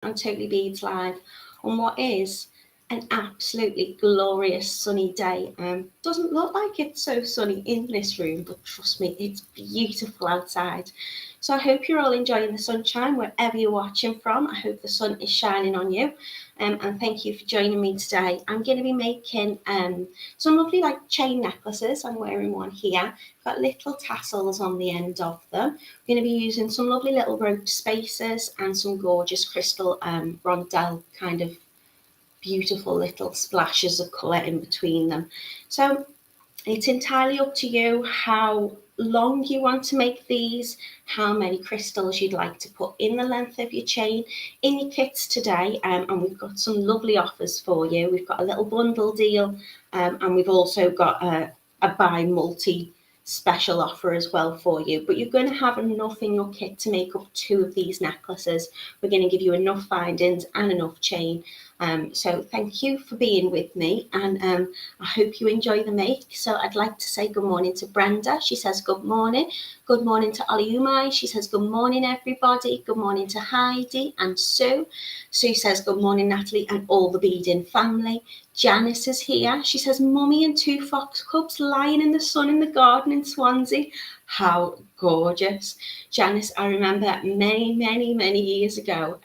on TotallyBeads Live on what is an absolutely glorious sunny day. Doesn't look like it's so sunny in this room, but trust me, it's beautiful outside. So I hope you're all enjoying the sunshine wherever you're watching from. I hope the sun is shining on you. And thank you for joining me today. I'm going to be making some lovely like chain necklaces. I'm wearing one here. Got little tassels on the end of them. I'm going to be using some lovely little rope spacers and some gorgeous crystal Rondelle kind of beautiful little splashes of colour in between them. So it's entirely up to you how long you want to make these, how many crystals you'd like to put in the length of your chain in your kits today. And we've got some lovely offers for you. We've got a little bundle deal, and we've also got a buy multi special offer as well for you. But you're going to have enough in your kit to make up 2 of these necklaces. We're going to give you enough bindings and enough chain. So thank you for being with me, and I hope you enjoy the make. So I'd like to say good morning to Brenda. She says good morning. Good morning to Aliumai. She says good morning everybody. Good morning to Heidi and Sue. Sue says good morning Natalie and all the beading family. Janice is here. She says mummy and 2 fox cubs lying in the sun in the garden in Swansea. How gorgeous. Janice, I remember many years ago,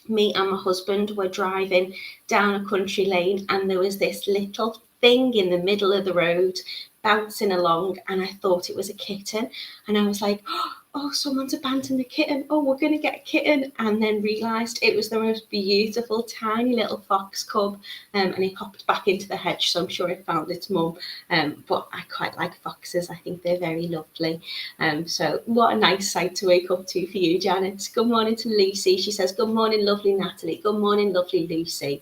me and my husband were driving down a country lane and there was this little thing in the middle of the road bouncing along, and I thought it was a kitten, and I was like, oh, someone's abandoned a kitten, oh, we're going to get a kitten, and then realised it was the most beautiful tiny little fox cub, and it hopped back into the hedge, so I'm sure it found its mum, but I quite like foxes. I think they're very lovely. So what a nice sight to wake up to for you, Janet. Good morning to Lucy. She says good morning lovely Natalie, good morning lovely Lucy.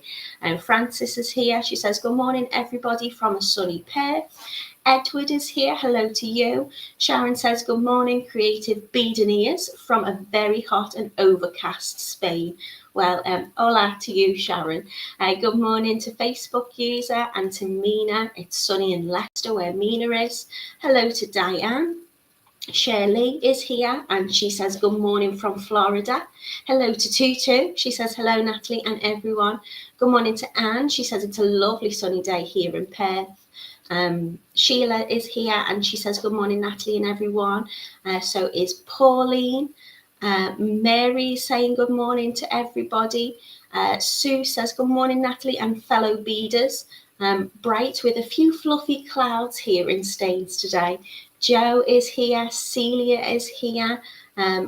Frances is here. She says good morning everybody from a sunny Perth. Edward is here. Hello to you. Sharon says, good morning, creative beading ears from a very hot and overcast Spain. Well, hola to you, Sharon. Good morning to Facebook user and to Mina. It's sunny in Leicester where Mina is. Hello to Diane. Shirley is here and she says good morning from Florida. Hello to Tutu. She says hello Natalie and everyone. Good morning to Anne. She says it's a lovely sunny day here in Perth. Sheila is here and she says good morning Natalie and everyone. So is Pauline. Mary saying good morning to everybody. Sue says good morning Natalie and fellow beaders. Bright with a few fluffy clouds here in Staines today. Joe is here. Celia is here. I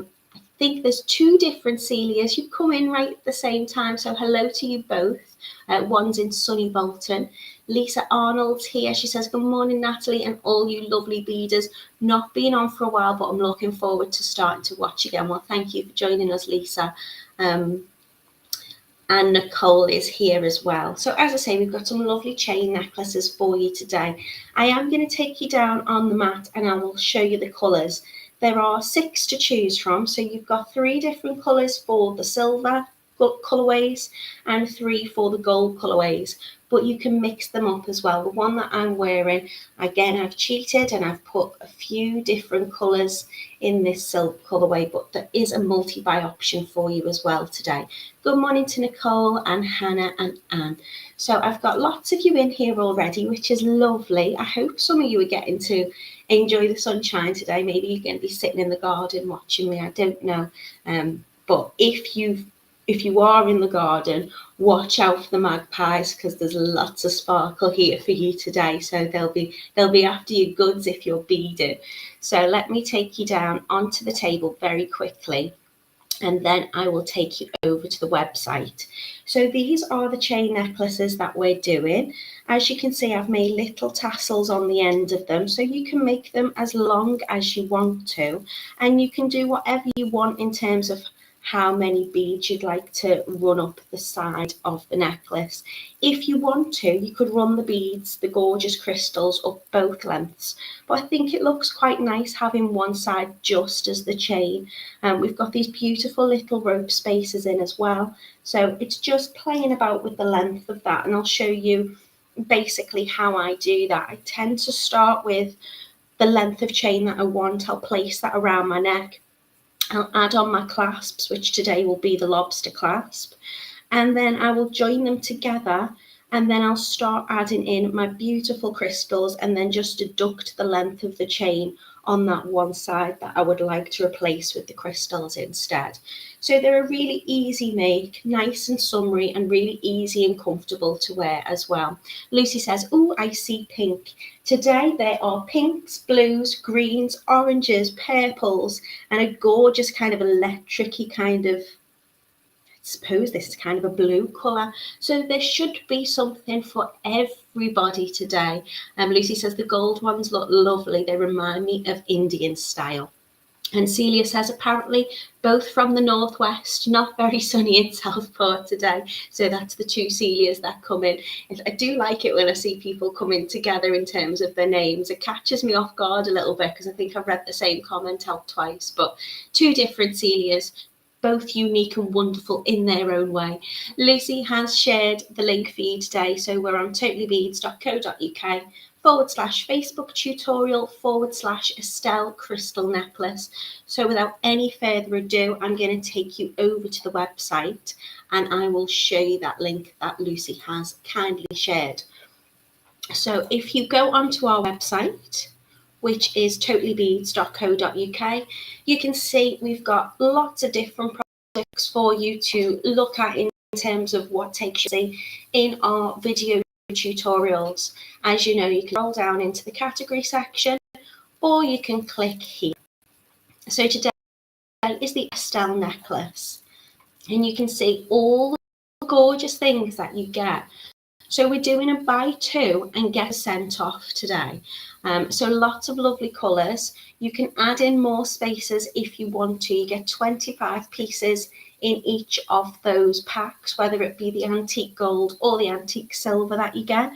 think there's 2 different Celias. You've come in right at the same time, so hello to you both. One's in sunny Bolton. Lisa Arnold's here. She says, good morning, Natalie, and all you lovely beaders. Not been on for a while, but I'm looking forward to starting to watch again. Well, thank you for joining us, Lisa. And Nicole is here as well. So as I say, we've got some lovely chain necklaces for you today. I am going to take you down on the mat and I will show you the colours. There are 6 to choose from. So you've got 3 different colours for the silver colourways and 3 for the gold colourways, but you can mix them up as well. The one that I'm wearing, again, I've cheated and I've put a few different colours in this silk colourway, but there is a multi-buy option for you as well today. Good morning to Nicole and Hannah and Anne. So I've got lots of you in here already, which is lovely. I hope some of you are getting to enjoy the sunshine today. Maybe you're going to be sitting in the garden watching me, I don't know. But if you are in the garden, watch out for the magpies because there's lots of sparkle here for you today. So they'll be after your goods if you're beading. So let me take you down onto the table very quickly, and then I will take you over to the website. So these are the chain necklaces that we're doing. As you can see, I've made little tassels on the end of them, so you can make them as long as you want to, and you can do whatever you want in terms of how many beads you'd like to run up the side of the necklace. If you want to, you could run the beads, the gorgeous crystals, up both lengths, but I think it looks quite nice having one side just as the chain. We've got these beautiful little rope spacers in as well, so it's just playing about with the length of that, and I'll show you basically how I do that. I tend to start with the length of chain that I want. I'll place that around my neck, I'll add on my clasps, which today will be the lobster clasp, and then I will join them together, and then I'll start adding in my beautiful crystals and then just deduct the length of the chain on that one side that I would like to replace with the crystals instead. So they're a really easy make, nice and summery, and really easy and comfortable to wear as well. Lucy says, oh, I see pink. Today there are pinks, blues, greens, oranges, purples, and a gorgeous kind of electric-y kind of, suppose this is kind of a blue colour. So there should be something for everybody today. Lucy says the gold ones look lovely. They remind me of Indian style. And Celia says apparently both from the northwest, not very sunny in Southport today. So that's the two Celias that come in. I do like it when I see people coming together in terms of their names. It catches me off guard a little bit because I think I've read the same comment out twice, but two different Celias, both unique and wonderful in their own way. Lucy has shared the link for you today. So we're on totallybeads.co.uk/Facebook tutorial /Estelle crystal necklace. So without any further ado, I'm going to take you over to the website and I will show you that link that Lucy has kindly shared. So if you go onto our website, which is totallybeads.co.uk, you can see we've got lots of different products for you to look at in terms of what takes you in our video tutorials. As you know, you can scroll down into the category section or you can click here. So today is the Estelle necklace, and you can see all the gorgeous things that you get. So we're doing a buy two and get % off today. So lots of lovely colours. You can add in more spaces if you want to. You get 25 pieces in each of those packs, whether it be the antique gold or the antique silver that you get.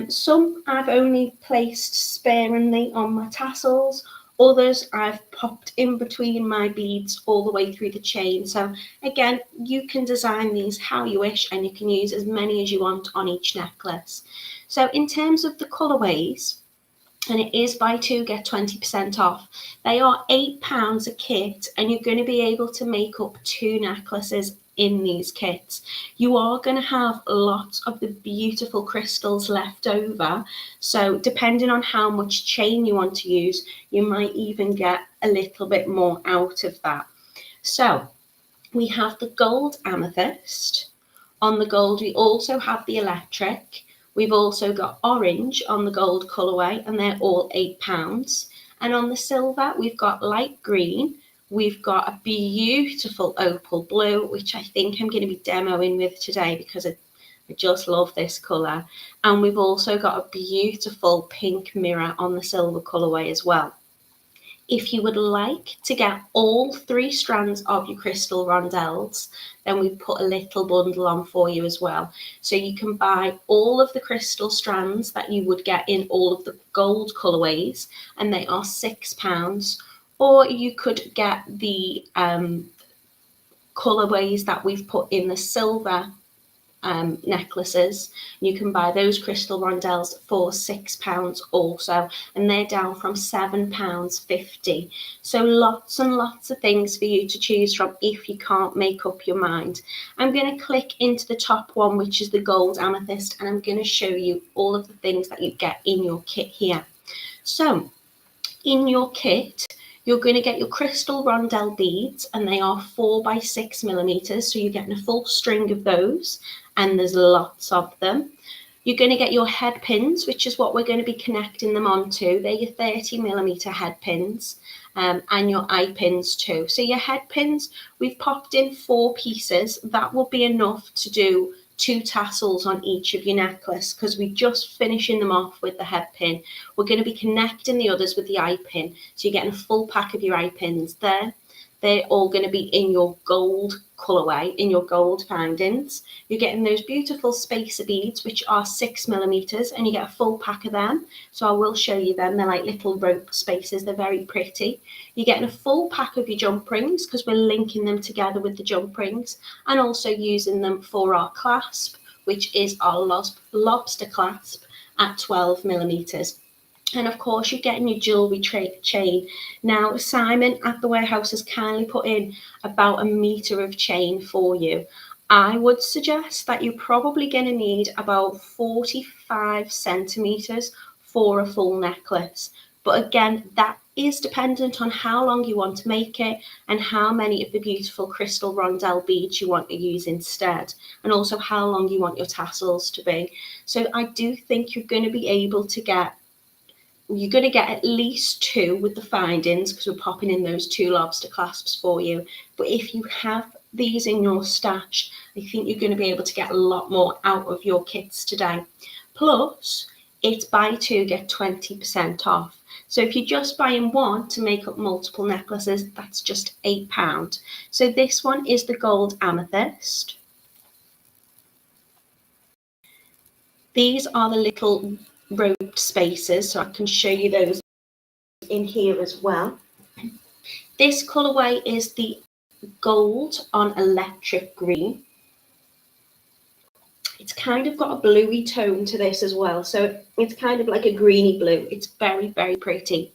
Some I've only placed sparingly on my tassels. Others I've popped in between my beads all the way through the chain. So again, you can design these how you wish and you can use as many as you want on each necklace. So in terms of the colourways, and it is buy two, get 20% off. They are £8 a kit and you're going to be able to make up 2 necklaces in these kits. You are going to have lots of the beautiful crystals left over. So depending on how much chain you want to use, you might even get a little bit more out of that. So we have the gold amethyst. On the gold, we also have the electric. We've also got orange on the gold colourway, and they're all £8. And on the silver, we've got light green. We've got a beautiful opal blue, which I think I'm going to be demoing with today because I just love this colour. And we've also got a beautiful pink mirror on the silver colourway as well. If you would like to get all 3 strands of your crystal rondelles, then we put a little bundle on for you as well. So you can buy all of the crystal strands that you would get in all of the gold colourways, and they are £6. Or you could get the colourways that we've put in the silver necklaces. You can buy those crystal rondelles for £6 also, and they're down from £7.50. So lots and lots of things for you to choose from if you can't make up your mind. I'm going to click into the top one, which is the gold amethyst, and I'm going to show you all of the things that you get in your kit here. So in your kit, you're going to get your crystal rondelle beads, and they are 4 by 6 millimeters. So you're getting a full string of those, and there's lots of them. You're going to get your head pins, which is what we're going to be connecting them onto. They're your 30 millimeter head pins, and your eye pins too. So your head pins, we've popped in 4 pieces. That will be enough to do 2 tassels on each of your necklace, because we're just finishing them off with the head pin. We're going to be connecting the others with the eye pin, so you're getting a full pack of your eye pins there. They're all going to be in your gold colourway, in your gold findings. You're getting those beautiful spacer beads, which are 6 millimeters, and you get a full pack of them. So I will show you them. They're like little rope spacers. They're very pretty. You're getting a full pack of your jump rings, because we're linking them together with the jump rings, and also using them for our clasp, which is our lobster clasp at 12 millimeters. And of course, you're getting your jewellery chain. Now, Simon at the warehouse has kindly put in about a metre of chain for you. I would suggest that you're probably going to need about 45 centimetres for a full necklace. But again, that is dependent on how long you want to make it and how many of the beautiful crystal rondelle beads you want to use instead, and also how long you want your tassels to be. So I do think you're going to be able to get at least 2 with the findings, because we're popping in those 2 lobster clasps for you. But if you have these in your stash, I think you're going to be able to get a lot more out of your kits today. Plus, it's buy 2 get 20% off. So if you're just buying one to make up multiple necklaces, that's just £8. So this one is the gold amethyst. These are the little roped spaces, so I can show you those in here as well. This colourway is the gold on electric green. It's kind of got a bluey tone to this as well, so it's kind of like a greeny blue. It's very, very pretty.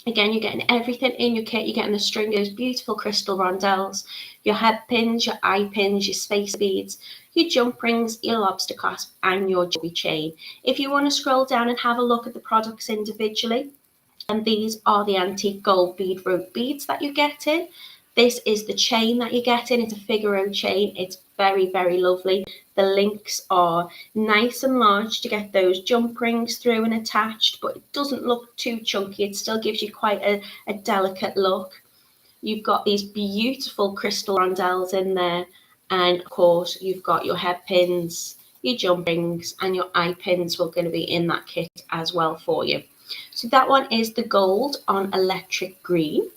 Again, you're getting everything in your kit. You're getting the string, those beautiful crystal rondelles, your head pins, your eye pins, your space beads, your jump rings, your lobster clasp, and your jewellery chain. If you want to scroll down and have a look at the products individually, and these are the antique gold bead rope beads that you're getting. This is the chain that you're getting. It's a Figaro chain. It's very, very lovely. The links are nice and large to get those jump rings through and attached, but it doesn't look too chunky. It still gives you quite a delicate look. You've got these beautiful crystal rondelles in there. And of course, you've got your head pins, your jump rings, and your eye pins will going to be in that kit as well for you. So that one is the gold on electric green.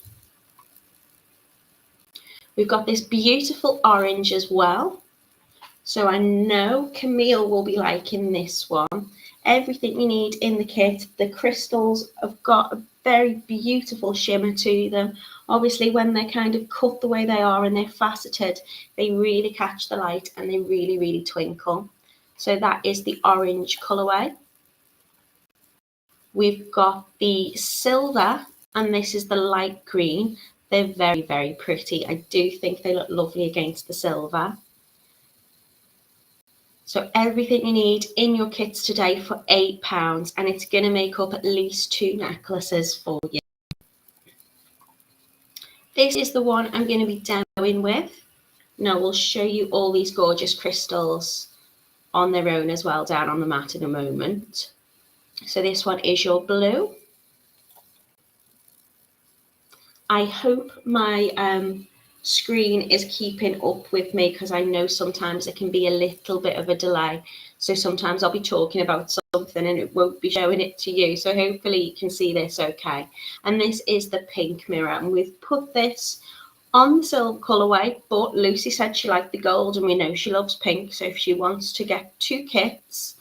We've got this beautiful orange as well. So I know Camille will be liking this one. Everything you need in the kit. The crystals have got a very beautiful shimmer to them. Obviously, when they're kind of cut the way they are and they're faceted, they really catch the light and they really, really twinkle. So that is the orange colourway. We've got the silver, and this is the light green. They're very, very pretty. I do think they look lovely against the silver. So everything you need in your kits today for £8, and it's going to make up at least 2 necklaces for you. This is the one I'm going to be demoing with. Now we'll show you all these gorgeous crystals on their own as well down on the mat in a moment. So this one is your blue. I hope my screen is keeping up with me, because I know sometimes it can be a little bit of a delay. So sometimes I'll be talking about something and it won't be showing it to you. So hopefully you can see this okay. And this is the pink mirror, and we've put this on the silver colourway, but Lucy said she liked the gold, and we know she loves pink. So if she wants to get 2 kits,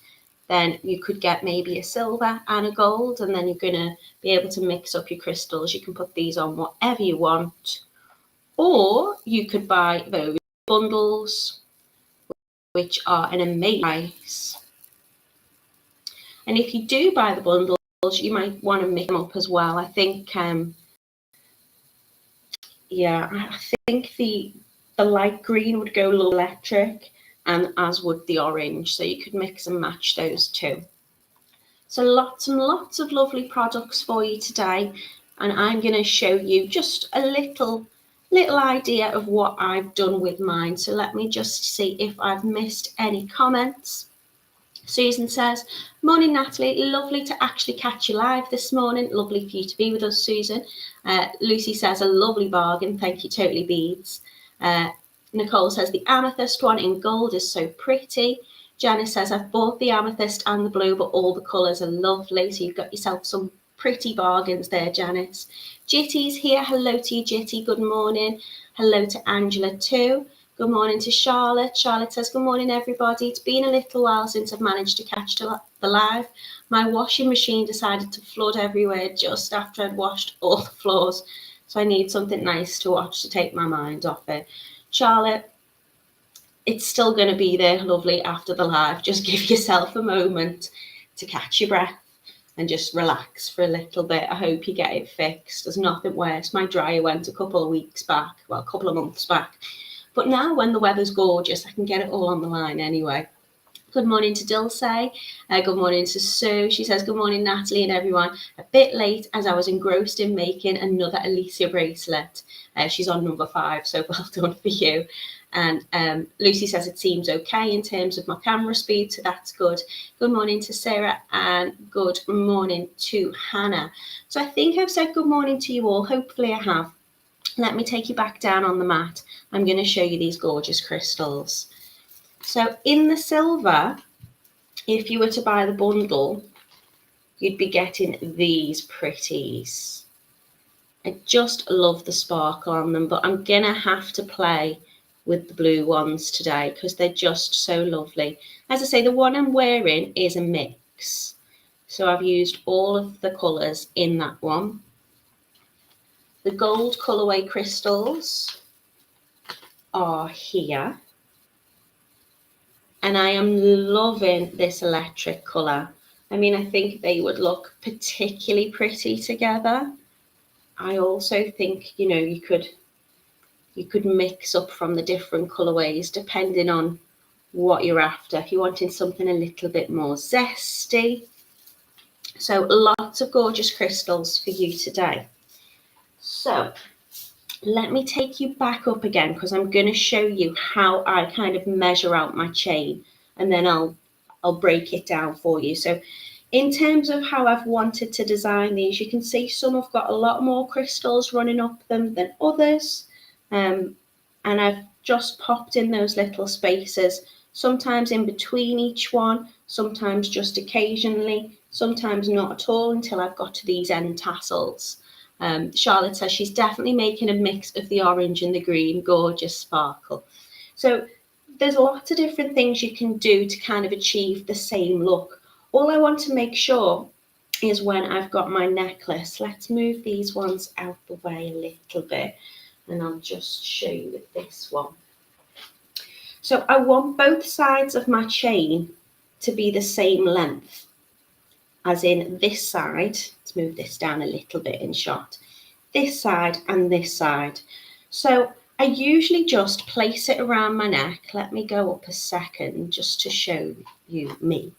then you could get maybe a silver and a gold, and then you're going to be able to mix up your crystals. You can put these on whatever you want. Or you could buy those bundles, which are an amazing price. And if you do buy the bundles, you might want to mix them up as well. I think, yeah, I think the light green would go low electric, and as would the orange. So you could mix and match those two. So lots and lots of lovely products for you today. And I'm going to show you just a little idea of what I've done with mine. So let me just see if I've missed any comments. Susan says, morning Natalie, lovely to actually catch you live this morning. Lovely for you to be with us, Susan. Lucy says, a lovely bargain. Thank you, TotallyBeads. Nicole says, the amethyst one in gold is so pretty. Janice says, I've bought the amethyst and the blue, but all the colours are lovely. So you've got yourself some pretty bargains there, Janice. Jitty's here. Hello to you, Jitty. Good morning. Hello to Angela too. Good morning to Charlotte. Charlotte says, good morning, everybody. It's been a little while since I've managed to catch the live. My washing machine decided to flood everywhere just after I'd washed all the floors. So I need something nice to watch to take my mind off it. Charlotte, it's still going to be there, lovely, after the live. Just give yourself a moment to catch your breath and just relax for a little bit. I hope you get it fixed. There's nothing worse. My dryer went a couple of weeks back, well, a couple of months back. But now when the weather's gorgeous, I can get it all on the line anyway. Good morning to Dulce. Good morning to Sue. She says, good morning, Natalie and everyone. A bit late as I was engrossed in making another Alicia bracelet. She's on number 5, so well done for you. And Lucy says it seems okay in terms of my camera speed, so that's good. Good morning to Sarah and good morning to Hannah. So I think I've said good morning to you all. Hopefully I have. Let me take you back down on the mat. I'm going to show you these gorgeous crystals. So in the silver, if you were to buy the bundle, you'd be getting these pretties. I just love the sparkle on them, but I'm going to have to play with the blue ones today because they're just so lovely. As I say, the one I'm wearing is a mix. So I've used all of the colours in that one. The gold colourway crystals are here. And I am loving this electric colour. I mean, I think they would look particularly pretty together. I also think, you know, you could mix up from the different colourways depending on what you're after. If you're wanting something a little bit more zesty. So lots of gorgeous crystals for you today. So let me take you back up again because I'm going to show you how I kind of measure out my chain, and then I'll break it down for you. So in terms of how I've wanted to design these, you can see some have got a lot more crystals running up them than others. And I've just popped in those little spaces, sometimes in between each one, sometimes just occasionally, sometimes not at all until I've got to these end tassels. Charlotte says she's definitely making a mix of the orange and the green, gorgeous sparkle. So there's lots of different things you can do to kind of achieve the same look. All I want to make sure is when I've got my necklace, let's move these ones out the way a little bit, and I'll just show you with this one. So I want both sides of my chain to be the same length. As in this side, let's move this down a little bit in shot, this side and this side. So I usually just place it around my neck. Let me go up a second just to show you me.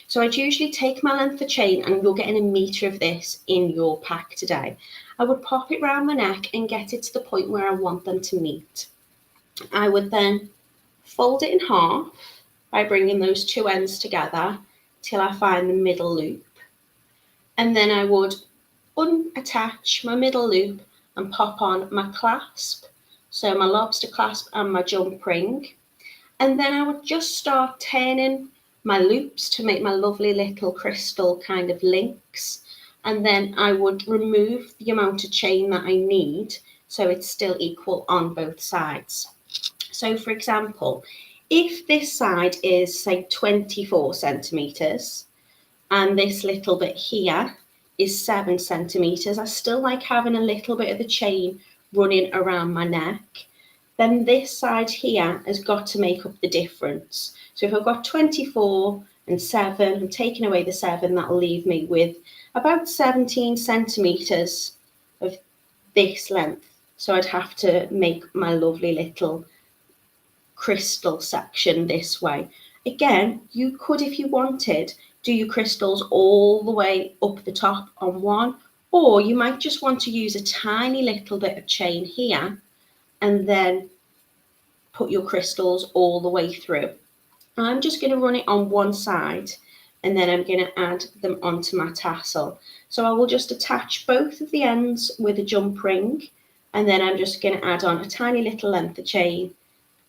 So I'd usually take my length of chain, and you're getting a metre of this in your pack today. I would pop it around my neck and get it to the point where I want them to meet. I would then fold it in half by bringing those two ends together till I find the middle loop. And then I would unattach my middle loop and pop on my clasp, so my lobster clasp and my jump ring. And then I would just start turning my loops to make my lovely little crystal kind of links. And then I would remove the amount of chain that I need so it's still equal on both sides. So for example, if this side is say 24 centimetres, and this little bit here is 7 centimetres, I still like having a little bit of the chain running around my neck. Then this side here has got to make up the difference. So if I've got 24 and 7, I'm taking away the 7, that'll leave me with about 17 centimetres of this length. So I'd have to make my lovely little crystal section this way. Again, you could, if you wanted, do your crystals all the way up the top on one, or you might just want to use a tiny little bit of chain here and then put your crystals all the way through. I'm just going to run it on one side, and then I'm going to add them onto my tassel. So I will just attach both of the ends with a jump ring, and then I'm just going to add on a tiny little length of chain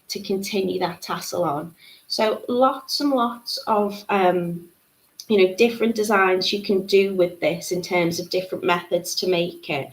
to continue that tassel on. So lots and lots of different designs you can do with this in terms of different methods to make it.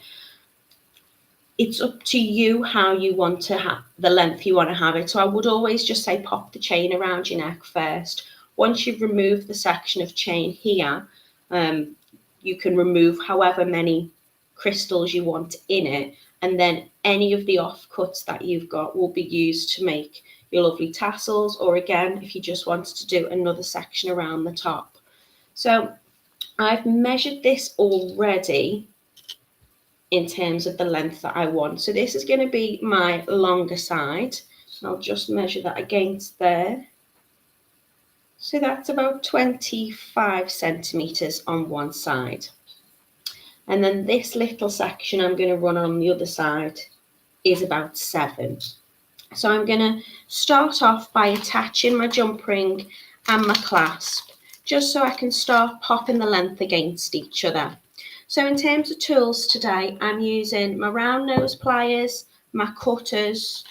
It's up to you how you want to have the length you want to have it. So I would always just say pop the chain around your neck first. Once you've removed the section of chain here, you can remove however many crystals you want in it, and then any of the offcuts that you've got will be used to make your lovely tassels, or again, if you just wanted to do another section around the top. So I've measured this already in terms of the length that I want. So this is going to be my longer side. I'll just measure that against there. So that's about 25 centimetres on one side. And then this little section I'm going to run on the other side is about 7. So I'm going to start off by attaching my jump ring and my clasp, just so I can start popping the length against each other. So in terms of tools today, I'm using my round nose pliers, my cutters,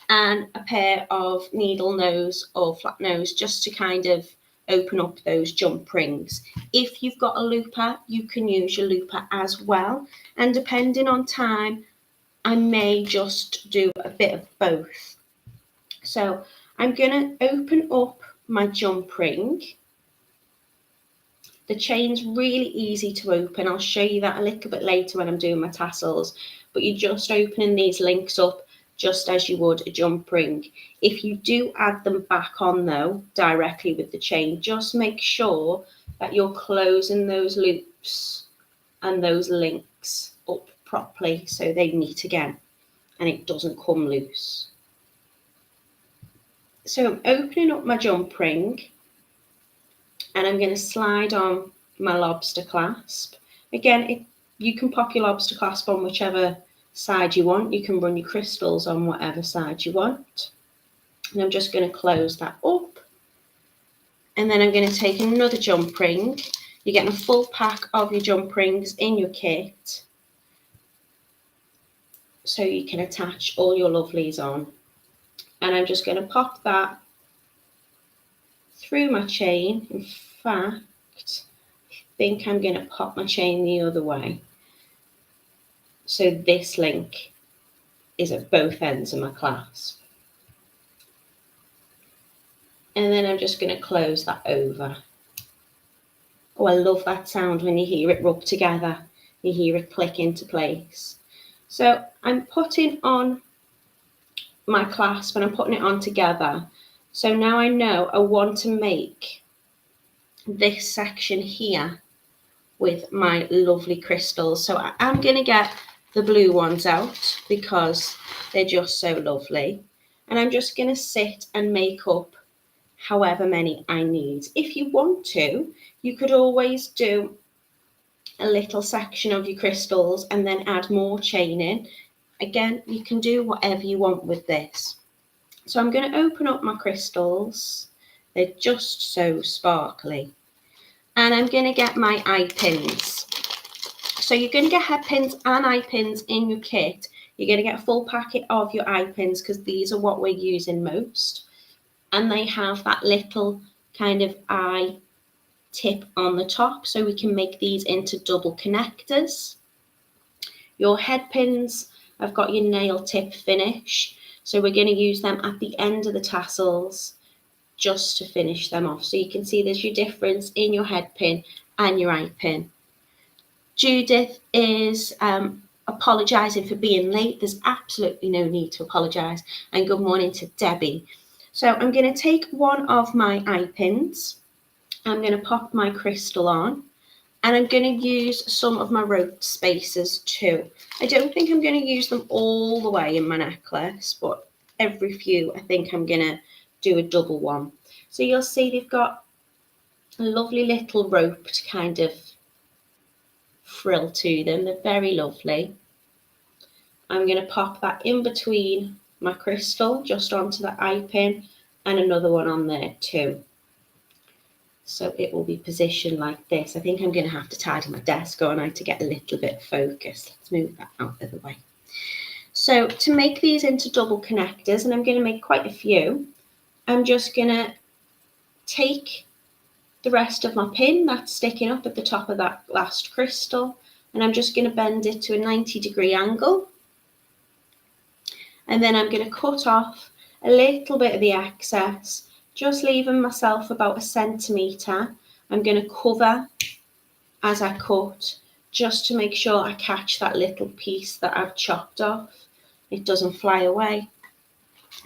and a pair of needle nose or flat nose, just to kind of open up those jump rings. If you've got a looper, you can use your looper as well. And depending on time, I may just do a bit of both. So I'm going to open up my jump ring. The chain's really easy to open. I'll show you that a little bit later when I'm doing my tassels. But you're just opening these links up just as you would a jump ring. If you do add them back on though, directly with the chain, just make sure that you're closing those loops and those links up properly so they meet again and it doesn't come loose. So I'm opening up my jump ring and I'm going to slide on my lobster clasp. Again, you can pop your lobster clasp on whichever side you want. You can run your crystals on whatever side you want. And I'm just going to close that up. And then I'm going to take another jump ring. You're getting a full pack of your jump rings in your kit, so you can attach all your lovelies on. And I'm just going to pop that through my chain. In fact, I think I'm going to pop my chain the other way. So this link is at both ends of my clasp. And then I'm just going to close that over. Oh, I love that sound when you hear it rub together. You hear it click into place. So I'm putting on my clasp and I'm putting it on together. So now I know I want to make this section here with my lovely crystals. So I'm going to get the blue ones out because they're just so lovely. And I'm just going to sit and make up however many I need. If you want to, you could always do a little section of your crystals and then add more chain in. Again, you can do whatever you want with this. So I'm going to open up my crystals. They're just so sparkly. And I'm going to get my eye pins. So you're going to get head pins and eye pins in your kit. You're going to get a full packet of your eye pins because these are what we're using most. And they have that little kind of eye tip on the top, so we can make these into double connectors. Your head pins, I've got your nail tip finish. So we're going to use them at the end of the tassels just to finish them off. So you can see there's your difference in your head pin and your eye pin. Judith is apologising for being late. There's absolutely no need to apologise. And good morning to Debbie. So I'm going to take one of my eye pins. I'm going to pop my crystal on. And I'm going to use some of my rope spacers too. I don't think I'm going to use them all the way in my necklace, but every few I think I'm going to do a double one. So you'll see they've got a lovely little rope to kind of frill to them. They're very lovely. I'm going to pop that in between my crystal, just onto the eye pin, and another one on there too. So it will be positioned like this. I think I'm going to have to tidy my desk, aren't I, to get a little bit focused. Let's move that out of the way. So to make these into double connectors, and I'm going to make quite a few, I'm just going to take the rest of my pin that's sticking up at the top of that last crystal, and I'm just going to bend it to a 90-degree angle. And then I'm going to cut off a little bit of the excess, just leaving myself about 1 centimetre. I'm going to cover as I cut, just to make sure I catch that little piece that I've chopped off. It doesn't fly away.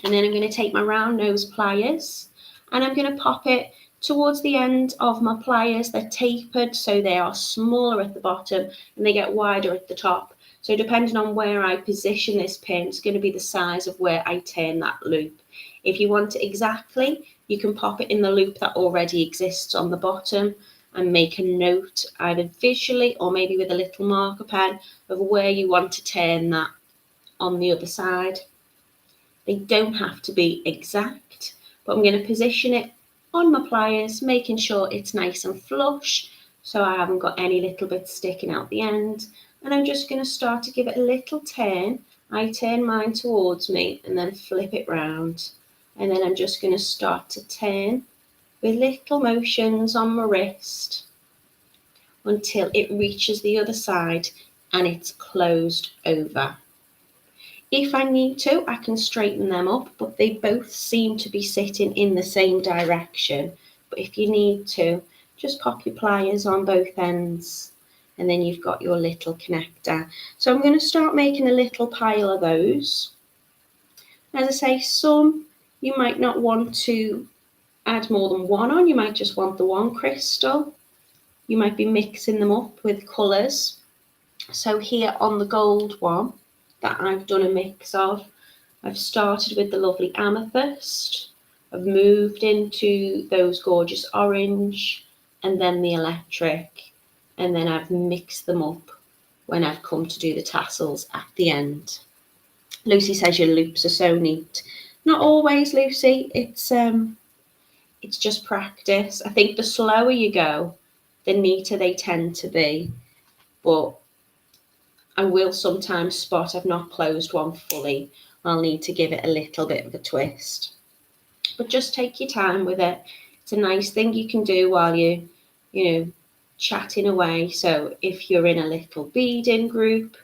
And then I'm going to take my round nose pliers and I'm going to pop it Towards the end of my pliers, they're tapered, so they are smaller at the bottom and they get wider at the top. So depending on where I position this pin, it's going to be the size of where I turn that loop. If you want it exactly, you can pop it in the loop that already exists on the bottom and make a note either visually or maybe with a little marker pen of where you want to turn that on the other side. They don't have to be exact, but I'm going to position it on my pliers, making sure it's nice and flush so I haven't got any little bits sticking out the end. And I'm just going to start to give it a little turn. I turn mine towards me and then flip it round. And then I'm just going to start to turn with little motions on my wrist until it reaches the other side and it's closed over. If I need to, I can straighten them up, but they both seem to be sitting in the same direction. But if you need to, just pop your pliers on both ends and then you've got your little connector. So I'm going to start making a little pile of those. As I say, some you might not want to add more than one on. You might just want the one crystal. You might be mixing them up with colours. So here on the gold one, that I've done a mix of. I've started with the lovely amethyst, I've moved into those gorgeous orange and then the electric, and then I've mixed them up when I've come to do the tassels at the end. Lucy says your loops are so neat. Not always, Lucy, it's just practice. I think the slower you go, the neater they tend to be, but I will sometimes spot I've not closed one fully. I'll need to give it a little bit of a twist. But just take your time with it. It's a nice thing you can do while you chatting away. So if you're in a little beading group,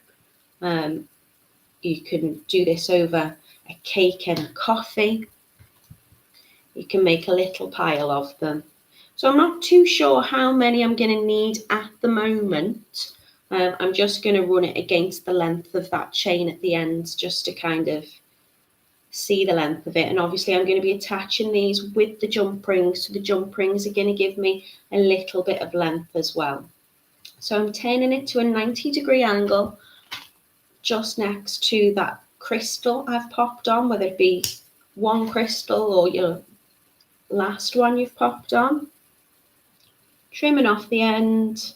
you can do this over a cake and a coffee. You can make a little pile of them. So I'm not too sure how many I'm going to need at the moment. I'm just going to run it against the length of that chain at the ends just to kind of see the length of it. And obviously I'm going to be attaching these with the jump rings. So the jump rings are going to give me a little bit of length as well. So I'm turning it to a 90-degree angle just next to that crystal I've popped on, whether it be one crystal or your last one you've popped on. Trimming off the end.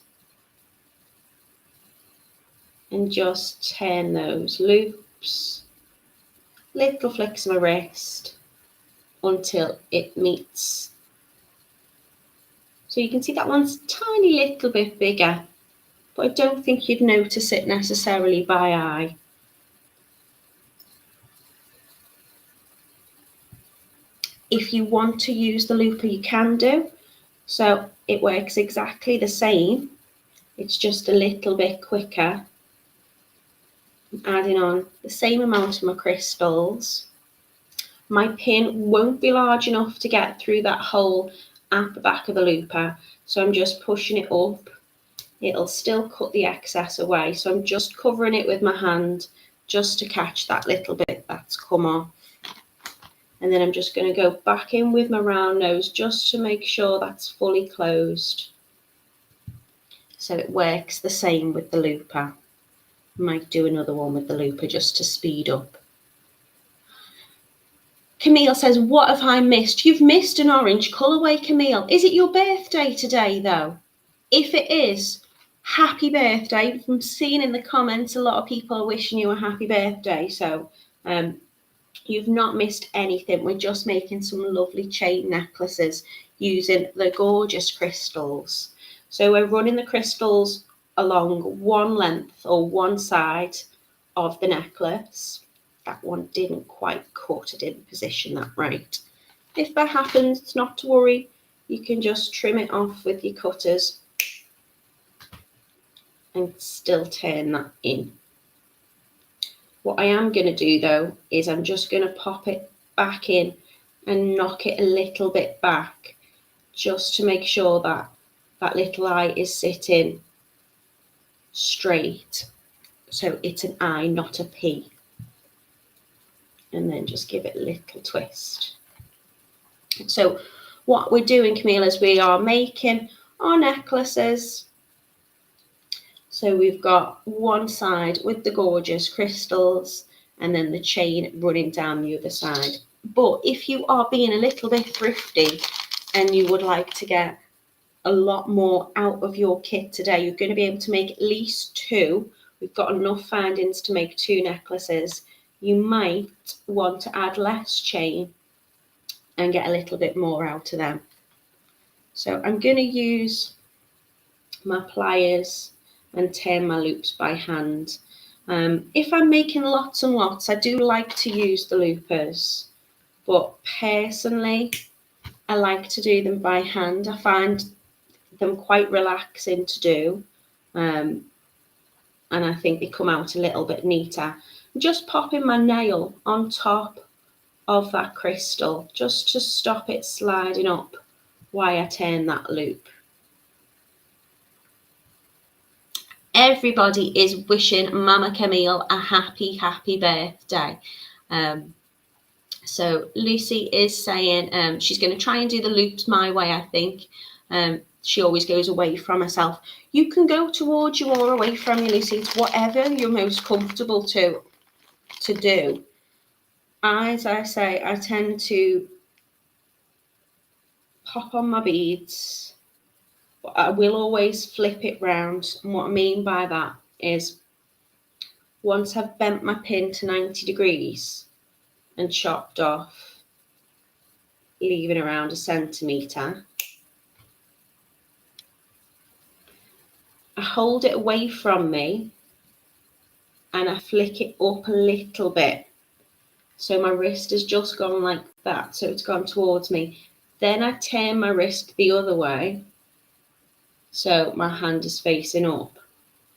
And just turn those loops, little flicks of my wrist until it meets. So you can see that one's a tiny little bit bigger, but I don't think you'd notice it necessarily by eye. If you want to use the looper, you can do. So it works exactly the same. It's just a little bit quicker. Adding on the same amount of my crystals. My pin won't be large enough to get through that hole at the back of the looper, so I'm just pushing it up. It'll still cut the excess away, so I'm just covering it with my hand just to catch that little bit that's come off. And then I'm just going to go back in with my round nose just to make sure that's fully closed. So it works the same with the looper. Might do another one with the looper just to speed up. Camille says, what have I missed? You've missed an orange colourway, Camille. Is it your birthday today, though? If it is, happy birthday. I'm seeing in the comments a lot of people are wishing you a happy birthday. So you've not missed anything. We're just making some lovely chain necklaces using the gorgeous crystals. So we're running the crystals along one length or one side of the necklace. That one didn't quite cut, I didn't position that right. If that happens, not to worry, you can just trim it off with your cutters and still turn that in. What I am going to do though is I'm just going to pop it back in and knock it a little bit back just to make sure that that little eye is sitting straight. So it's an I, not a P. And then just give it a little twist. So what we're doing, Camille, is we are making our necklaces. So we've got one side with the gorgeous crystals and then the chain running down the other side. But if you are being a little bit thrifty and you would like to get a lot more out of your kit today, you're going to be able to make at least 2. We've got enough findings to make 2 necklaces. You might want to add less chain and get a little bit more out of them. So I'm going to use my pliers and turn my loops by hand. If I'm making lots and lots, I do like to use the loopers, but personally I like to do them by hand. I find them quite relaxing to do, and I think they come out a little bit neater. Just popping my nail on top of that crystal just to stop it sliding up while I turn that loop. Everybody is wishing Mama Camille a happy birthday. So Lucy is saying she's going to try and do the loops my way, I think. She always goes away from herself. You can go towards you or away from you, Lucy. It's whatever you're most comfortable to do. As I say, I tend to pop on my beads, but I will always flip it round. And what I mean by that is once I've bent my pin to 90 degrees and chopped off, leaving around 1 centimetre, I hold it away from me and I flick it up a little bit. So my wrist has just gone like that, so it's gone towards me. Then I turn my wrist the other way, so my hand is facing up,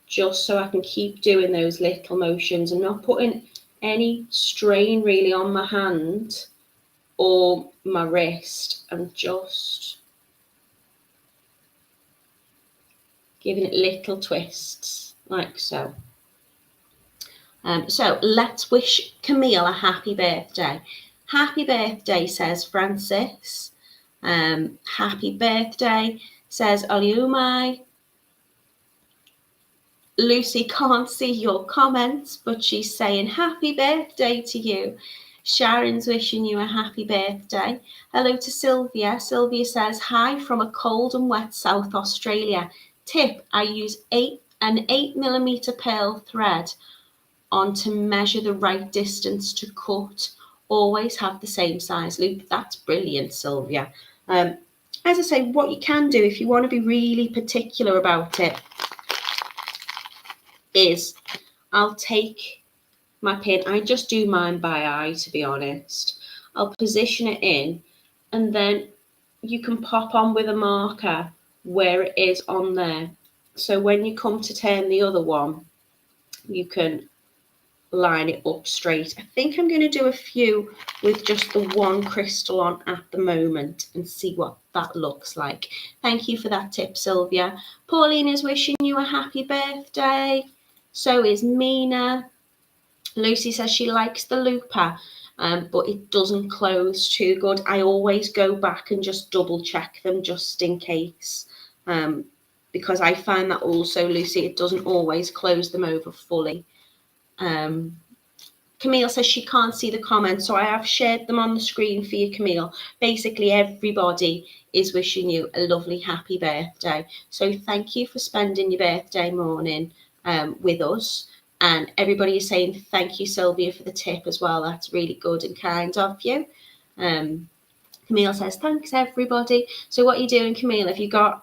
just so I can keep doing those little motions and not putting any strain really on my hand or my wrist. I'm just giving it little twists like so. So let's wish Camille a happy birthday. Happy birthday, says Francis. Happy birthday, says Oliumai. Lucy can't see your comments, but she's saying happy birthday to you. Sharon's wishing you a happy birthday. Hello to Sylvia. Sylvia says, hi from a cold and wet South Australia. Tip, I use an 8mm pearl thread on to measure the right distance to cut. Always have the same size loop. That's brilliant, Sylvia. As I say, what you can do if you want to be really particular about it is I'll take my pin. I just do mine by eye, to be honest. I'll position it in, and then you can pop on with a marker where it is on there. So when you come to turn the other one, you can line it up straight. I think I'm going to do a few with just the one crystal on at the moment and see what that looks like. Thank you for that tip, Sylvia. Pauline is wishing you a happy birthday. So is Mina. Lucy says she likes the looper, but it doesn't close too good. I always go back and just double check them just in case, because I find that also, Lucy, it doesn't always close them over fully. Camille says she can't see the comments, so I have shared them on the screen for you, Camille. Basically, everybody is wishing you a lovely happy birthday. So thank you for spending your birthday morning with us. And everybody is saying thank you, Sylvia, for the tip as well. That's really good and kind of you. Camille says thanks, everybody. So what are you doing, Camille? Have you got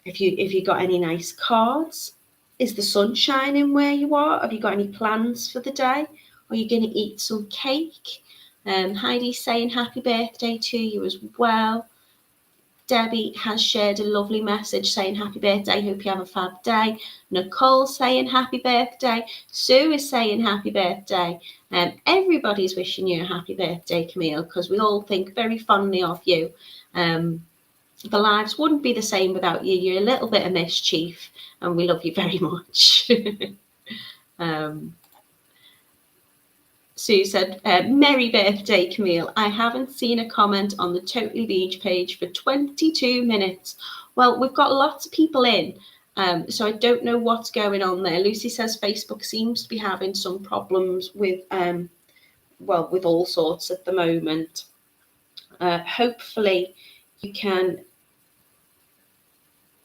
if you got any nice cards? Is the sun shining where you are? Have you got any plans for the day? Are you going to eat some cake? Heidi's saying happy birthday to you as well. Debbie has shared a lovely message saying happy birthday. Hope you have a fab day. Nicole saying happy birthday. Sue is saying happy birthday. Everybody's wishing you a happy birthday, Camille, because we all think very fondly of you. The lives wouldn't be the same without you. You're a little bit of mischief, and we love you very much. Sue said, merry birthday, Camille. I haven't seen a comment on the TotallyBeads page for 22 minutes. Well, we've got lots of people in, so I don't know what's going on there. Lucy says Facebook seems to be having some problems with, well, with all sorts at the moment. Hopefully you can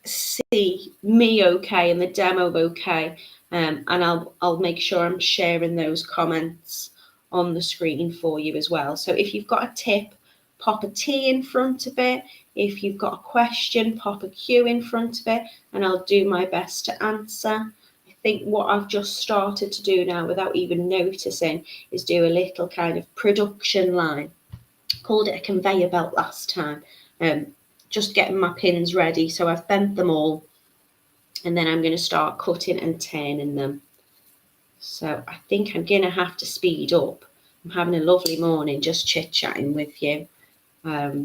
see me okay and the demo okay, and I'll make sure I'm sharing those comments on the screen for you as well. So if you've got a tip, pop a T in front of it. If you've got a question, pop a Q in front of it, and I'll do my best to answer. I think what I've just started to do now without even noticing is do a little kind of production line. Called it a conveyor belt last time. Just getting my pins ready. So I've bent them all, and then I'm going to start cutting and turning them. So I think I'm going to have to speed up. I'm having a lovely morning just chit-chatting with you. I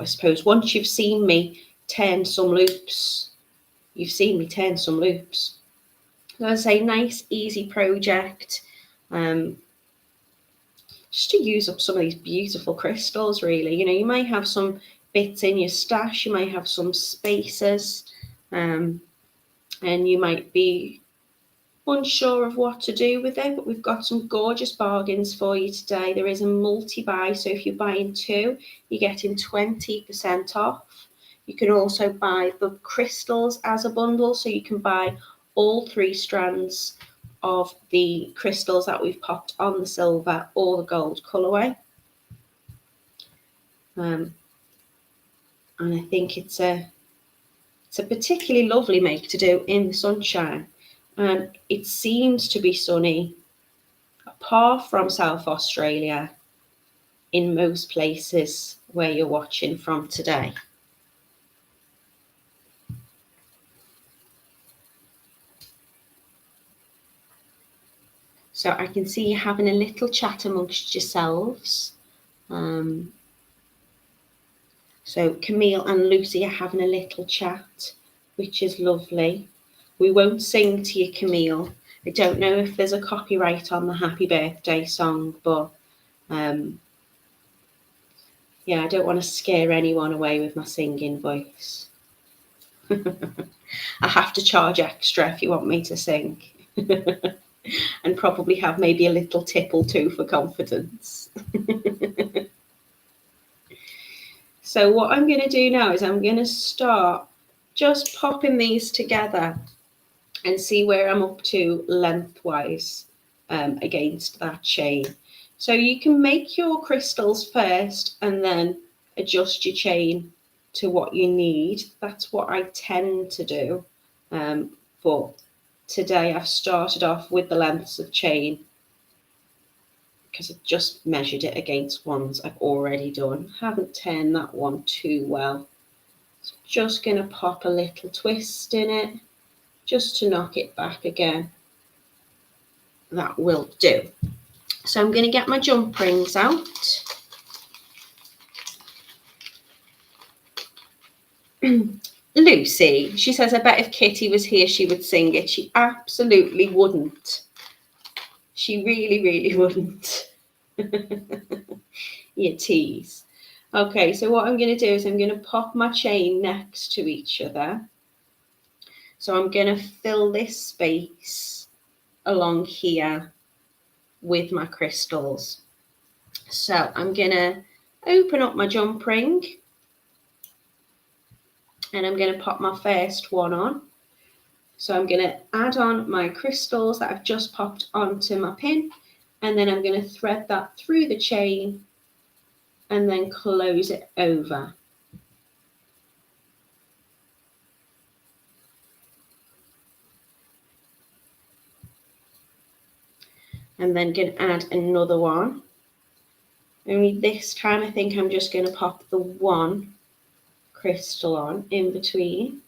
suppose once you've seen me turn some loops, you've seen me turn some loops. So as I say, nice, easy project. Just to use up some of these beautiful crystals, really. You know, you might have some bits in your stash, you might have some spacers, and you might be unsure of what to do with it, but we've got some gorgeous bargains for you today. There is a multi-buy, so if you're buying two, you're getting 20% off. You can also buy the crystals as a bundle, so you can buy all 3 strands of the crystals that we've popped on the silver or the gold colourway. And I think it's a particularly lovely make to do in the sunshine. And it seems to be sunny, apart from South Australia, in most places where you're watching from today. So I can see you having a little chat amongst yourselves. So Camille and Lucy are having a little chat, which is lovely. We won't sing to you, Camille. I don't know if there's a copyright on the happy birthday song, but yeah, I don't want to scare anyone away with my singing voice. I have to charge extra if you want me to sing. And probably have maybe a little tip or two for confidence. So what I'm going to do now is I'm going to start just popping these together and see where I'm up to lengthwise against that chain. So you can make your crystals first and then adjust your chain to what you need. That's what I tend to do. But today I've started off with the lengths of chain because I've just measured it against ones I've already done. Haven't turned that one too well. So just going to pop a little twist in it just to knock it back again. That will do. So I'm going to get my jump rings out. Lucy, she says, I bet if Kitty was here, she would sing it. She absolutely wouldn't. She really, really wouldn't. You tease. Okay, so what I'm going to do is I'm going to pop my chain next to each other. So I'm going to fill this space along here with my crystals. So I'm going to open up my jump ring and I'm going to pop my first one on. So I'm going to add on my crystals that I've just popped onto my pin, and then I'm going to thread that through the chain and then close it over. And then going to add another one. Only this time I think I'm just going to pop the one crystal on in between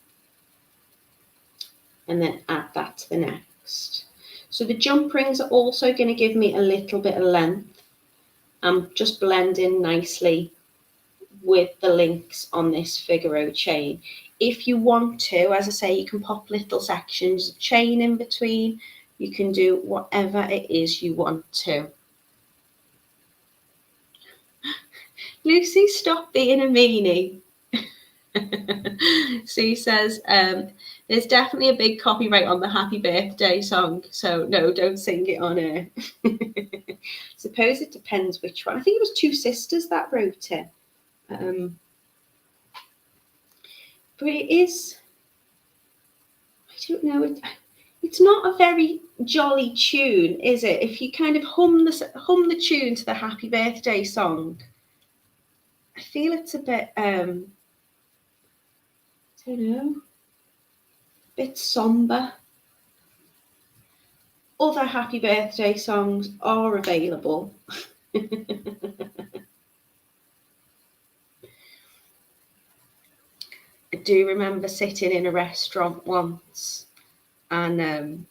and then add that to the next. So the jump rings are also going to give me a little bit of length. I'm just blending nicely with the links on this Figaro chain. If you want to, as I say, you can pop little sections of chain in between. You can do whatever it is you want to. Lucy, stop being a meanie. Sue says, there's definitely a big copyright on the happy birthday song, so no, don't sing it on air. Suppose it depends which one. I think it was Two Sisters that wrote it. But it is, I don't know, it's not a very jolly tune, is it? If you kind of hum the tune to the happy birthday song, I feel it's a bit, I don't know, a bit somber. Other happy birthday songs are available. I do remember sitting in a restaurant once and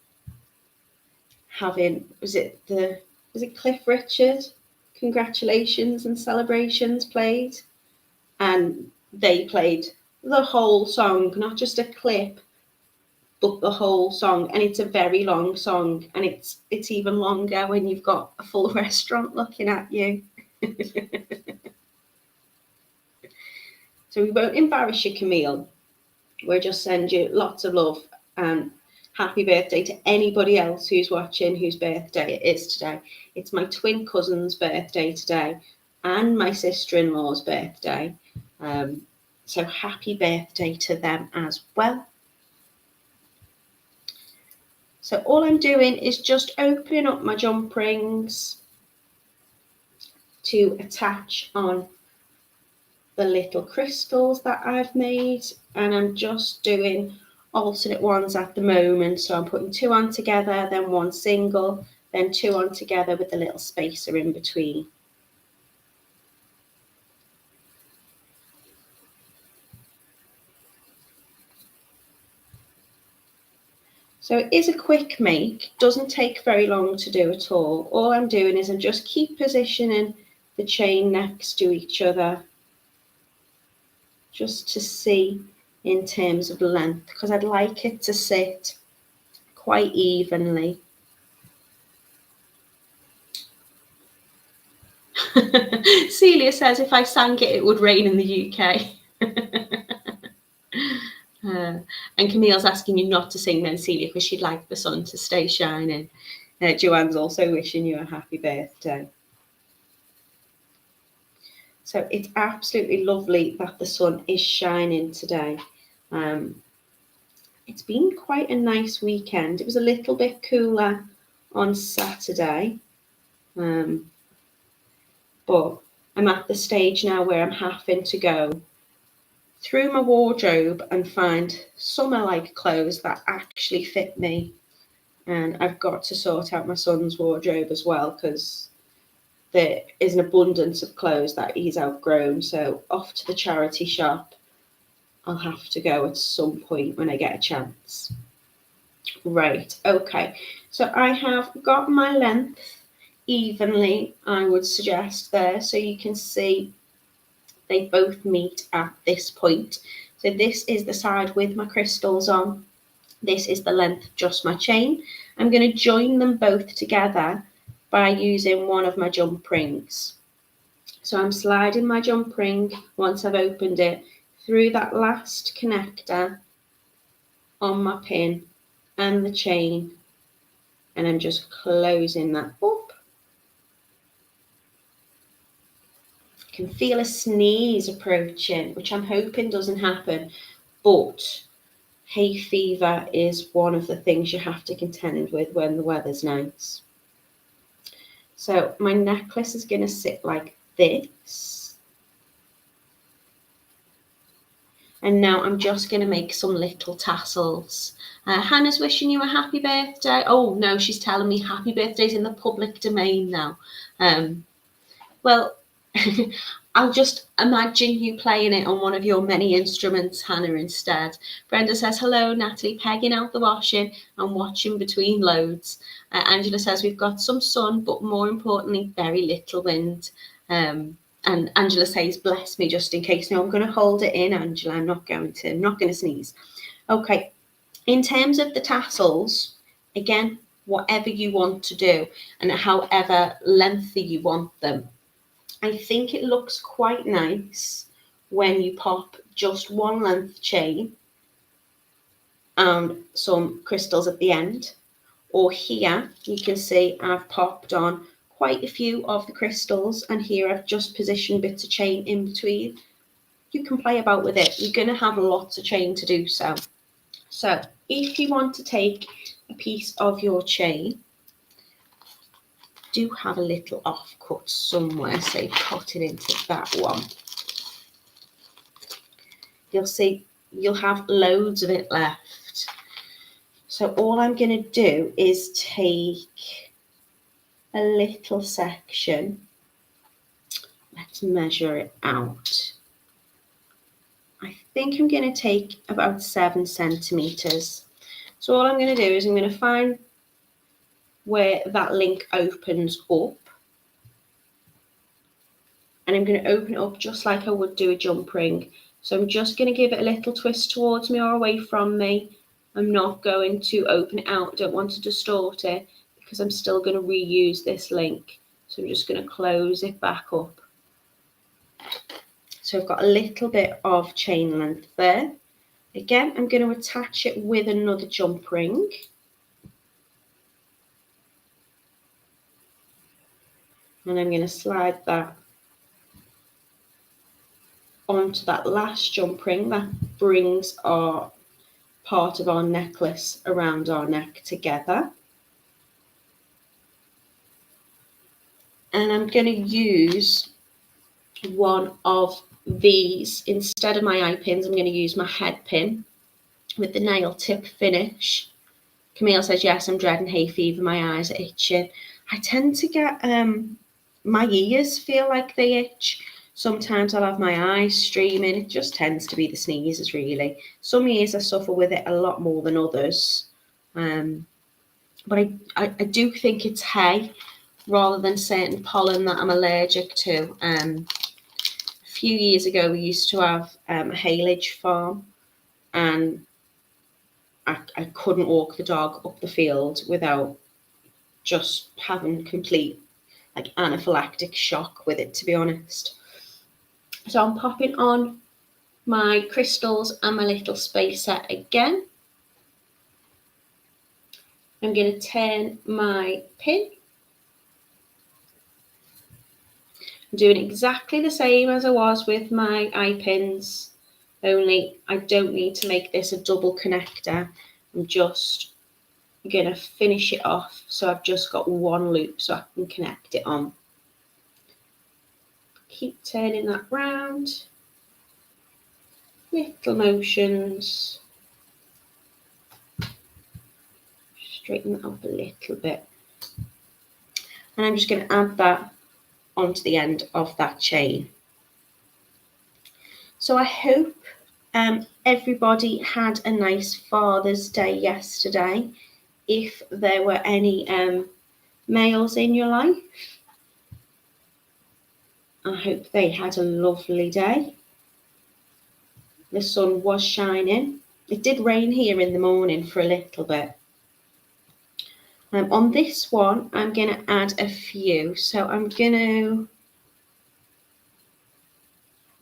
having, was it Cliff Richard, Congratulations and Celebrations played, and they played the whole song, not just a clip, but the whole song, and it's a very long song, and it's even longer when you've got a full restaurant looking at you. So we won't embarrass you, Camille. We'll just send you lots of love and happy birthday to anybody else who's watching whose birthday it is today. It's my twin cousin's birthday today and my sister-in-law's birthday. So happy birthday to them as well. So all I'm doing is just opening up my jump rings to attach on the little crystals that I've made, and I'm just doing alternate ones at the moment. So I'm putting 2 on together, then 1 single, then 2 on together with the little spacer in between. So it is a quick make, doesn't take very long to do at all. All I'm doing is I'm just keep positioning the chain next to each other, just to see in terms of length, because I'd like it to sit quite evenly. Celia says, if I sang it, it would rain in the UK. And Camille's asking you not to sing then, Celia, because she'd like the sun to stay shining. Joanne's also wishing you a happy birthday. So it's absolutely lovely that the sun is shining today. It's been quite a nice weekend. It was a little bit cooler on Saturday, but I'm at the stage now where I'm having to go through my wardrobe and find summer-like clothes that actually fit me. And I've got to sort out my son's wardrobe as well, because there is an abundance of clothes that he's outgrown. So off to the charity shop I'll have to go at some point when I get a chance. Right, okay. So I have got my length evenly, I would suggest there, so you can see they both meet at this point. So this is the side with my crystals on. This is the length, just my chain. I'm going to join them both together by using one of my jump rings. So I'm sliding my jump ring, once I've opened it, through that last connector on my pin and the chain, and I'm just closing that up. I can feel a sneeze approaching, which I'm hoping doesn't happen, but hay fever is one of the things you have to contend with when the weather's nice. So my necklace is going to sit like this. And now I'm just going to make some little tassels. Hannah's wishing you a happy birthday. Oh, no, she's telling me happy birthday's in the public domain now. Well, I'll just imagine you playing it on one of your many instruments, Hannah, instead. Brenda says, hello, Natalie, pegging out the washing and watching between loads. Angela says, we've got some sun, but more importantly, very little wind. And Angela says, bless me, just in case. No, I'm going to hold it in, Angela. I'm not going to sneeze. Okay. In terms of the tassels, again, whatever you want to do and however lengthy you want them. I think it looks quite nice when you pop just one length chain and some crystals at the end. Or here you can see I've popped on quite a few of the crystals, and here I've just positioned bits of chain in between. You can play about with it. You're going to have lots of chain to do so. So if you want to take a piece of your chain, do have a little offcut somewhere, so cut it into that one. You'll see you'll have loads of it left. So all I'm going to do is take a little section. Let's measure it out. I think I'm going to take about 7 centimeters. So all I'm going to do is I'm going to find where that link opens up, and I'm going to open it up just like I would do a jump ring. So I'm just going to give it a little twist towards me or away from me. I'm not going to open it out. I don't want to distort it because I'm still going to reuse this link. So I'm just going to close it back up. So I've got a little bit of chain length there. Again, I'm going to attach it with another jump ring. And I'm going to slide that onto that last jump ring. That brings our part of our necklace around our neck together. And I'm going to use one of these. Instead of my eye pins, I'm going to use my head pin with the nail tip finish. Camille says, yes, I'm dreading hay fever. My eyes are itching. I tend to get, my ears feel like they itch. Sometimes I'll have my eyes streaming. It just tends to be the sneezes, really. Some years I suffer with it a lot more than others. But I do think it's hay rather than certain pollen that I'm allergic to. A few years ago, we used to have a haylage farm, and I couldn't walk the dog up the field without just having complete anaphylactic shock with it, to be honest. So I'm popping on my crystals and my little spacer again. I'm going to turn my pin. I'm doing exactly the same as I was with my eye pins, only I don't need to make this a double connector. I'm just going to finish it off so I've just got one loop so I can connect it on. Keep turning that round. Little motions. Straighten that up a little bit. And I'm just going to add that onto the end of that chain. So I hope everybody had a nice Father's Day yesterday. If there were any males in your life, I hope they had a lovely day. The sun was shining. It did rain here in the morning for a little bit. On this one, I'm going to add a few. So I'm going to,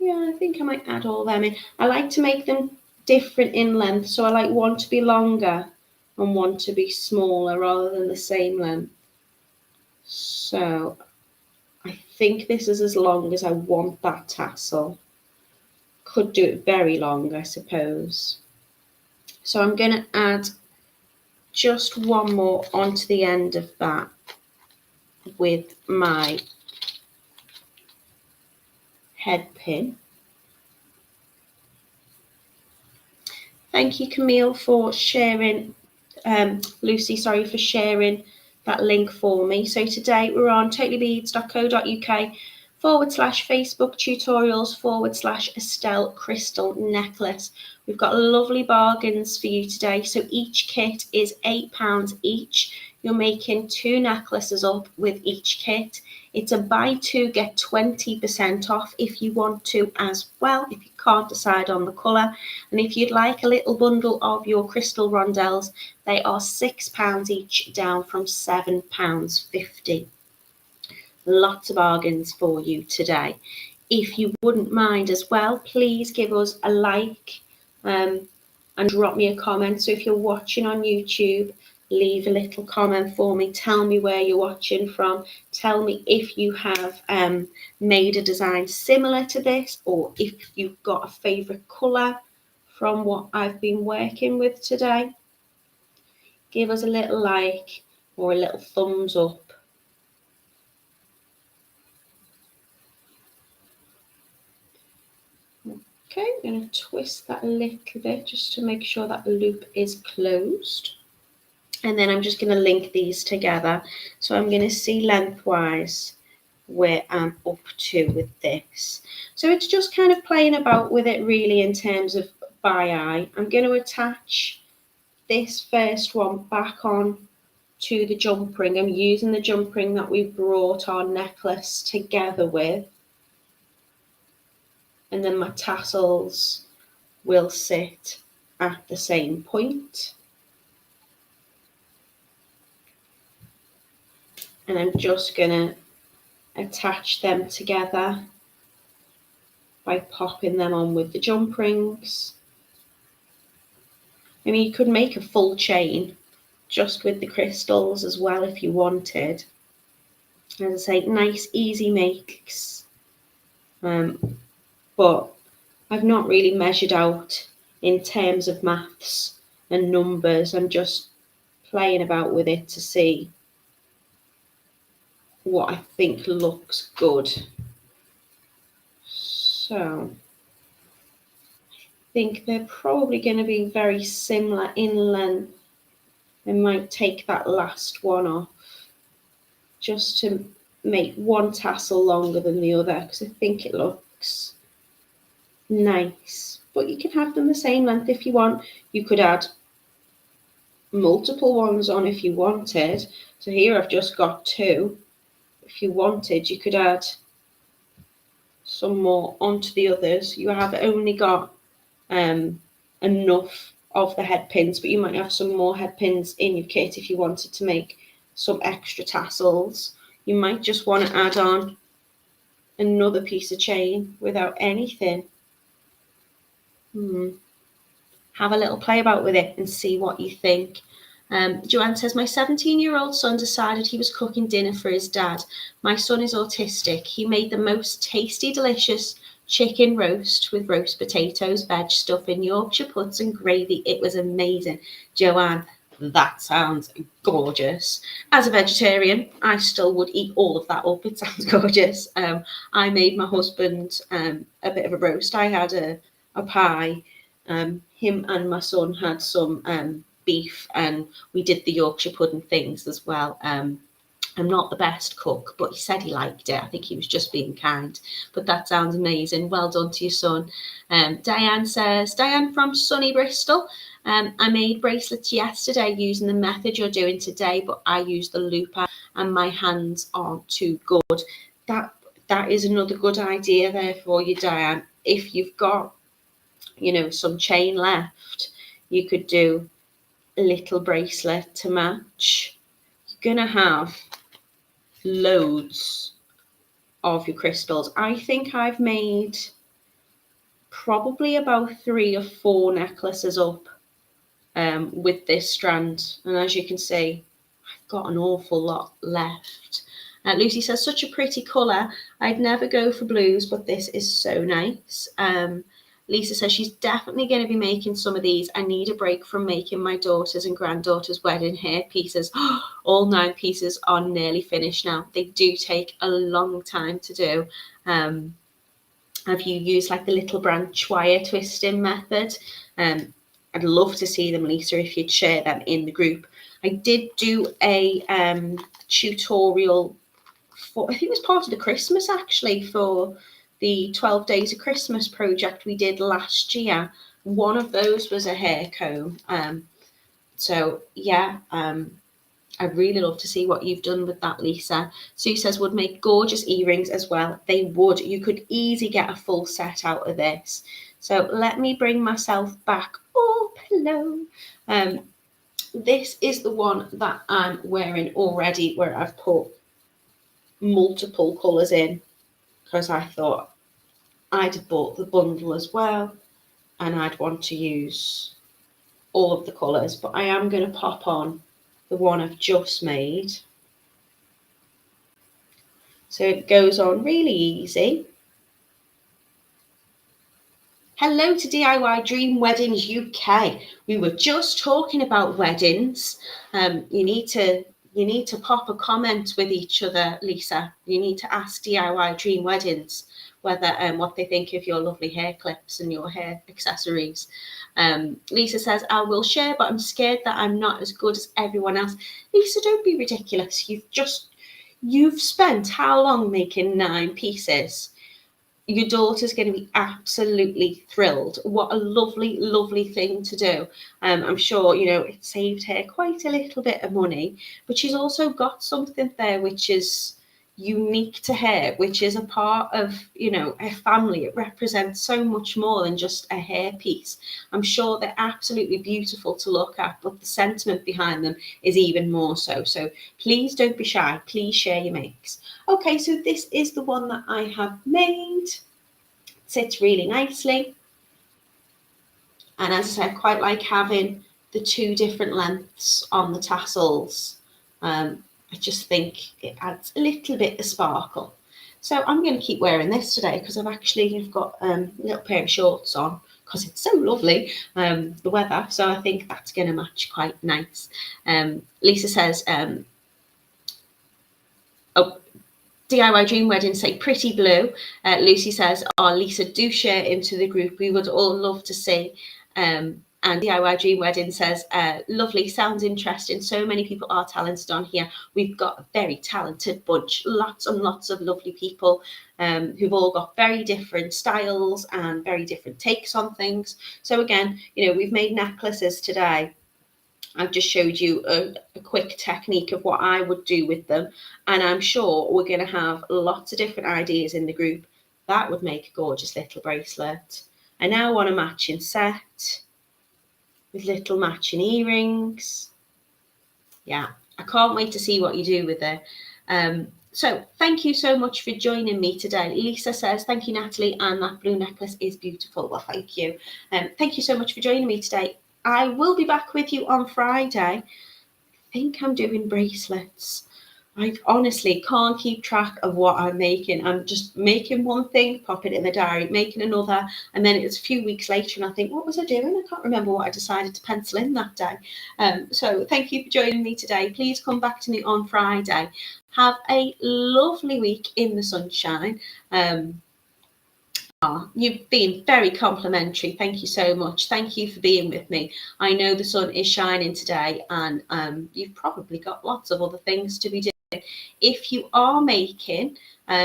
I think I might add all them in. I like to make them different in length. So I like one to be longer and one to be smaller rather than the same length. So I think this is as long as I want that tassel. Could do it very long, I suppose. So I'm going to add just one more onto the end of that with my head pin. Thank you, Camille, for sharing, Lucy, sorry, for sharing that link for me. So today we're on TotallyBeads.co.uk/Facebook tutorials/Estelle Crystal Necklace. We've got lovely bargains for you today. So each kit is £8 each. You're making 2 necklaces up with each kit. It's a buy two, get 20% off if you want to as well, if you can't decide on the colour. And if you'd like a little bundle of your crystal rondelles, they are £6 each, down from £7.50. Lots of bargains for you today. If you wouldn't mind as well, please give us a like and drop me a comment. So if you're watching on YouTube, leave a little comment for me. Tell me where you're watching from. Tell me if you have made a design similar to this, or if you've got a favourite colour from what I've been working with today. Give us a little like or a little thumbs up. Okay, I'm going to twist that a little bit just to make sure that the loop is closed. And then I'm just going to link these together. So I'm going to see lengthwise where I'm up to with this. So it's just kind of playing about with it really in terms of by eye. I'm going to attach this first one back on to the jump ring. I'm using the jump ring that we brought our necklace together with. And then my tassels will sit at the same point. And I'm just going to attach them together by popping them on with the jump rings. I mean, you could make a full chain just with the crystals as well if you wanted. As I say, nice, easy makes. But I've not really measured out in terms of maths and numbers. I'm just playing about with it to see what I think looks good. So I think they're probably going to be very similar in length. I might take that last one off just to make one tassel longer than the other, because I think it looks nice. But you can have them the same length if you want. You could add multiple ones on if you wanted. So here I've just got two. If you wanted, you could add some more onto the others. You have only got enough of the head pins, but you might have some more head pins in your kit if you wanted to make some extra tassels. You might just want to add on another piece of chain without anything. Have a little play about with it and see what you think. Joanne says, my 17-year-old son decided he was cooking dinner for his dad. My son is autistic. He made the most tasty, delicious chicken roast with roast potatoes, veg stuffing, Yorkshire puds and gravy. It was amazing. Joanne, that sounds gorgeous. As a vegetarian, I still would eat all of that up. It sounds gorgeous. I made my husband a bit of a roast. I had a pie. Him and my son had some beef, and we did the Yorkshire pudding things as well. I'm not the best cook, but he said he liked it. I think he was just being kind. But that sounds amazing. Well done to your son. Diane says, Diane from sunny Bristol. I made bracelets yesterday using the method you're doing today, but I used the looper and my hands aren't too good. That is another good idea there for you, Diane. If you've got, some chain left, you could do a little bracelet to match. You're going to have loads of your crystals. I think I've made probably about 3 or 4 necklaces up with this strand, and as you can see, I've got an awful lot left. Lucy says, such a pretty colour. I'd never go for blues, but this is so nice. Lisa says she's definitely going to be making some of these. I need a break from making my daughter's and granddaughter's wedding hair pieces. All 9 pieces are nearly finished now. They do take a long time to do. Have you used like the little branch wire twisting method? I'd love to see them, Lisa, if you'd share them in the group. I did do a tutorial for, I think it was part of the Christmas actually, for the 12 Days of Christmas project we did last year. One of those was a hair comb. So yeah, I'd really love to see what you've done with that, Lisa. Sue says, would make gorgeous earrings as well. They would. You could easily get a full set out of this. So let me bring myself back up. Hello. This is the one that I'm wearing already, where I've put multiple colours in, because I thought I'd have bought the bundle as well, and I'd want to use all of the colours. But I am going to pop on the one I've just made. So it goes on really easy. Hello to DIY Dream Weddings UK. We were just talking about weddings. You need to pop a comment with each other, Lisa. You need to ask DIY Dream Weddings whether what they think of your lovely hair clips and your hair accessories. Lisa says, I will share, but I'm scared that I'm not as good as everyone else. Lisa, don't be ridiculous. You've spent how long making 9 pieces? Your daughter's going to be absolutely thrilled. What a lovely, lovely thing to do. I'm sure, it saved her quite a little bit of money, but she's also got something there which is unique to her, which is a part of, her family. It represents so much more than just a hair piece. I'm sure they're absolutely beautiful to look at, but the sentiment behind them is even more so. So please don't be shy. Please share your makes. Okay, so this is the one that I have made. It sits really nicely. And as I said, I quite like having the 2 different lengths on the tassels. I just think it adds a little bit of sparkle. So I'm going to keep wearing this today because I've got a little pair of shorts on because it's so lovely, the weather. So I think that's going to match quite nice. Lisa says, DIY Dream Wedding say pretty blue. Lucy says, Lisa, do share into the group. We would all love to see. And DIY Dream Wedding says, lovely, sounds interesting. So many people are talented on here. We've got a very talented bunch, lots and lots of lovely people who've all got very different styles and very different takes on things. So again, we've made necklaces today. I've just showed you a quick technique of what I would do with them. And I'm sure we're going to have lots of different ideas in the group. That would make a gorgeous little bracelet. I now want a matching set with little matching earrings. Yeah, I can't wait to see what you do with it. So thank you so much for joining me today. Lisa says, thank you, Natalie, and that blue necklace is beautiful. Well, thank you. Thank you so much for joining me today. I will be back with you on Friday. I think I'm doing bracelets. I honestly can't keep track of what I'm making. I'm just making one thing, pop it in the diary, making another, and then it's a few weeks later and I think, what was I doing? I can't remember what I decided to pencil in that day. So thank you for joining me today. Please come back to me on Friday. Have a lovely week in the sunshine. You've been very complimentary. Thank you so much. Thank you for being with me. I know the sun is shining today and you've probably got lots of other things to be doing. If you are making,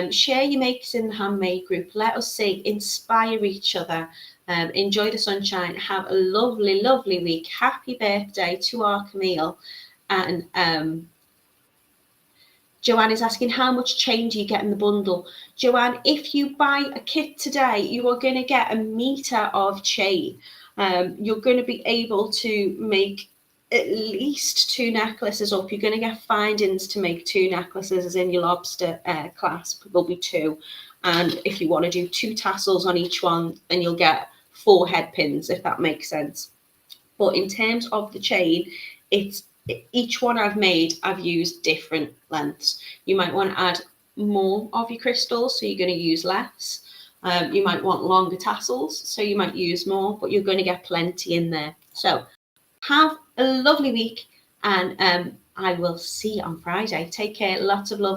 share your makes in the handmade group. Let us see, inspire each other. Enjoy the sunshine. Have a lovely, lovely week. Happy birthday to our Camille. And Joanne is asking, how much chain do you get in the bundle? Joanne, if you buy a kit today, you are going to get 1 meter of chain. You're going to be able to make at least 2 necklaces up. You're going to get findings to make 2 necklaces, as in your lobster clasp. There'll be 2. And if you want to do 2 tassels on each one, then you'll get 4 head pins, if that makes sense. But in terms of the chain, each one I've made, I've used different lengths. You might want to add more of your crystals, so you're going to use less. You might want longer tassels, so you might use more, but you're going to get plenty in there. So have a lovely week, and I will see you on Friday. Take care. Lots of love.